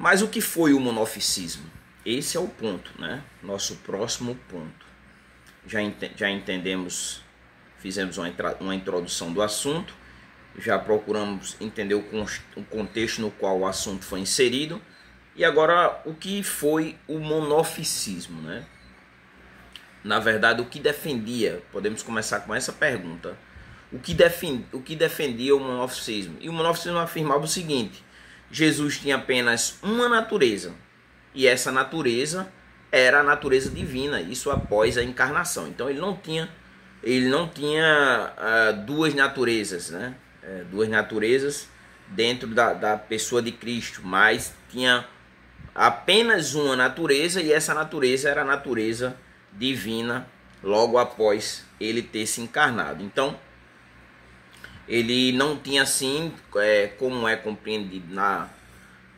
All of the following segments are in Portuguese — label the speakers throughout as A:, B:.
A: Mas o que foi o monofisismo? Esse é o ponto, né? Nosso próximo ponto. Já entendemos, fizemos uma introdução do assunto, já procuramos entender o contexto no qual o assunto foi inserido, e agora o que foi o monofisismo, né? Na verdade, o que defendia, podemos começar com essa pergunta, o que defendia o monofisismo? E o monofisismo afirmava o seguinte: Jesus tinha apenas uma natureza, e essa natureza era a natureza divina, isso após a encarnação. Então ele não tinha duas naturezas, né? Duas naturezas dentro da pessoa de Cristo, mas tinha apenas uma natureza, e essa natureza era a natureza divina logo após ele ter se encarnado. Então ele não tinha, assim, como é compreendido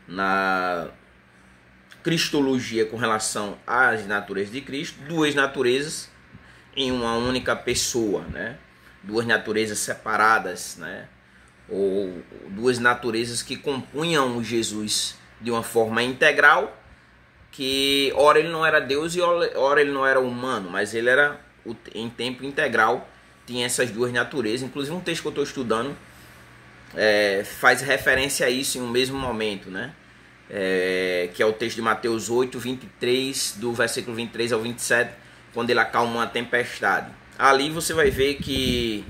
A: na cristologia com relação às naturezas de Cristo, duas naturezas em uma única pessoa, né? Duas naturezas separadas, né? Ou duas naturezas que compunham o Jesus de uma forma integral, que ora ele não era Deus e ora ele não era humano, mas ele era em tempo integral, tinha essas duas naturezas. Inclusive um texto que eu estou estudando faz referência a isso em um mesmo momento, né? Que é o texto de Mateus 8, 23, do versículo 23 ao 27, quando ele acalma uma tempestade. Ali você vai ver que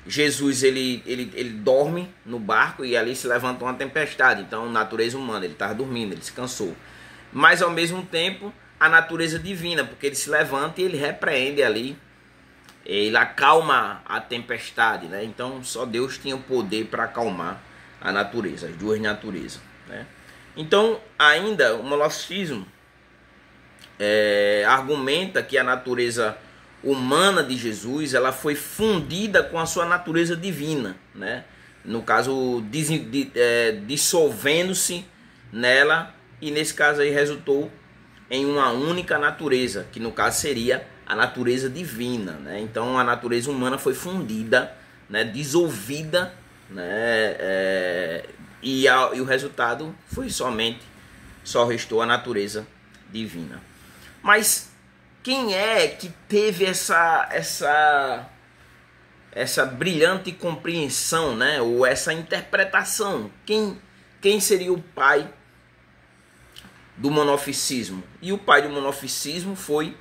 A: Jesus ele dorme no barco e ali se levanta uma tempestade. Então, natureza humana, ele estava dormindo, ele se cansou. Mas ao mesmo tempo, a natureza divina, porque ele se levanta e ele repreende ali, ele acalma a tempestade, né? Então, só Deus tinha o poder para acalmar a natureza, as duas naturezas, né? Então, ainda o monofisismo argumenta que a natureza humana de Jesus ela foi fundida com a sua natureza divina, né? No caso, dissolvendo-se nela, e nesse caso aí resultou em uma única natureza, que no caso seria a natureza divina, né? Então a natureza humana foi fundida, né? Dissolvida, né? E o resultado foi só restou a natureza divina. Mas quem é que teve essa brilhante compreensão, né? Ou essa interpretação? Quem seria o pai do monofisismo? E o pai do monofisismo foi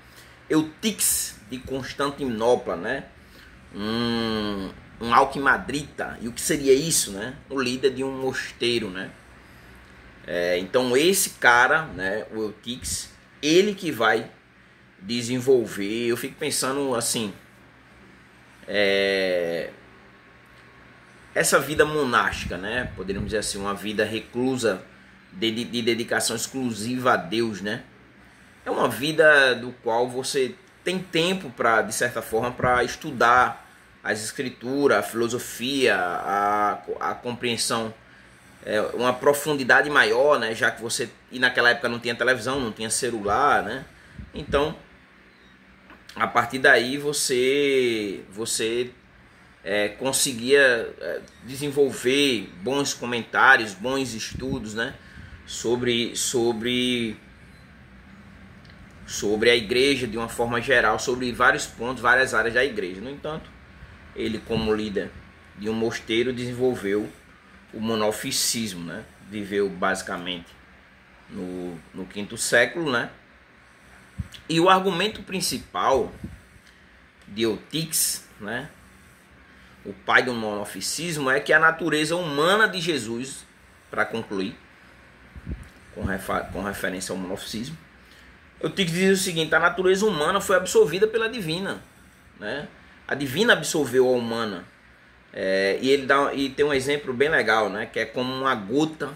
A: Eutiques de Constantinopla, né? Um alquimadrita. E o que seria isso, né? O líder de um mosteiro, né? Então esse cara, né, o Eutiques, ele que vai desenvolver. Eu fico pensando assim, essa vida monástica, né? Poderíamos dizer assim, uma vida reclusa de dedicação exclusiva a Deus, né? É uma vida do qual você tem tempo para, de certa forma, para estudar as escrituras, a filosofia, a compreensão, uma profundidade maior, né? Já que você, e naquela época não tinha televisão, não tinha celular, né? Então, a partir daí você conseguia desenvolver bons comentários, bons estudos, né? sobre a igreja de uma forma geral, sobre vários pontos, várias áreas da igreja. No entanto, ele, como líder de um mosteiro, desenvolveu o monofisismo, né? Viveu basicamente no 5º século, né? E o argumento principal de Eutiques, né, o pai do monofisismo, é que a natureza humana de Jesus, para concluir, com referência ao monofisismo, Eutiques diz o seguinte: a natureza humana foi absorvida pela divina, né? A divina absolveu a humana. E tem um exemplo bem legal, né? Que é como uma gota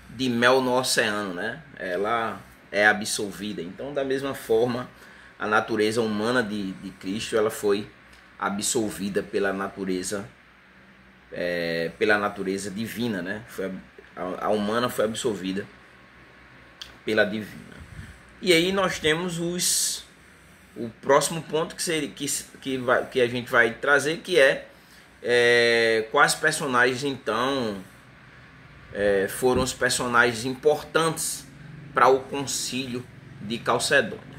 A: de mel no oceano, né? Ela é absolvida. Então, da mesma forma, a natureza humana de Cristo, ela foi absolvida pela natureza divina, né? A humana foi absolvida pela divina. E aí nós temos o próximo ponto que a gente vai trazer, que quais personagens então foram os personagens importantes para o concílio de Calcedônia.